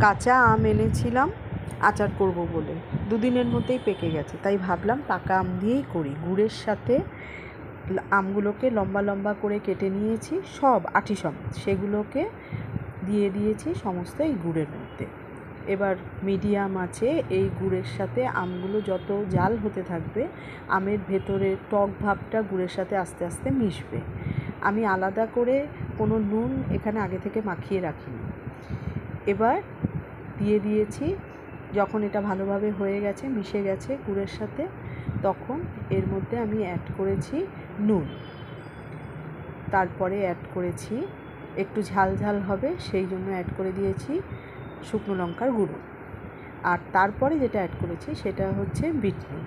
কাঁচা আম এনেছিলাম আচার করব বলে, দুদিনের মধ্যেই পেকে গেছে, তাই ভাবলাম পাকা আম দিয়েই করি। গুড়ের সাথে আমগুলোকে লম্বা লম্বা করে কেটে নিয়েছি, সব আঁটি সমেত, সেগুলোকে দিয়ে দিয়েছি সমস্ত এই গুড়ের মধ্যে। এবার মিডিয়াম আছে এই গুড়ের সাথে আমগুলো যত জাল হতে থাকবে, আমের ভেতরে টক ভাবটা গুড়ের সাথে আস্তে আস্তে মিশবে। আমি আলাদা করে কোনো নুন এখানে আগে থেকে মাখিয়ে রাখিনি। এবার দিয়ে দিয়েছি, যখন এটা ভালোভাবে হয়ে গেছে, মিশে গেছে গুড়ের সাথে, তখন এর মধ্যে আমি অ্যাড করেছি নুন। তারপরে অ্যাড করেছি, একটু ঝাল ঝাল হবে সেই জন্য অ্যাড করে দিয়েছি শুকনো লঙ্কার গুঁড়ো। আর তারপরে যেটা অ্যাড করেছি সেটা হচ্ছে বিট নুন।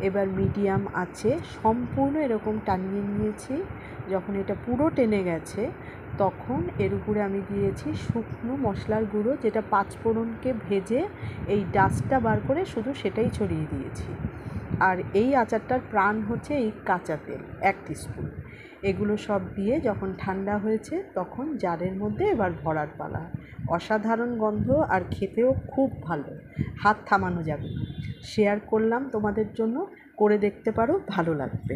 এবার মিডিয়াম আছে সম্পূর্ণ এরকম টানিয়ে নিয়েছি। যখন এটা পুরো টেনে গেছে, তখন এর উপরে আমি দিয়েছি শুকনো মশলার গুঁড়ো, যেটা পাঁচফোড়নকে ভেজে এই ডাস্টটা বার করে শুধু সেটাই ছড়িয়ে দিয়েছি। আর এই আচারটার প্রাণ হচ্ছে এই কাঁচা তেল 1 টিস্পুন। এগুলো সব দিয়ে যখন ঠান্ডা হয়েছে, তখন জারের মধ্যে এবার ভরার পালা। অসাধারণ গন্ধ আর খেতেও খুব ভালো, হাত থামানো যাবে। শেয়ার করলাম তোমাদের জন্য, করে দেখতে পারো, ভালো লাগবে।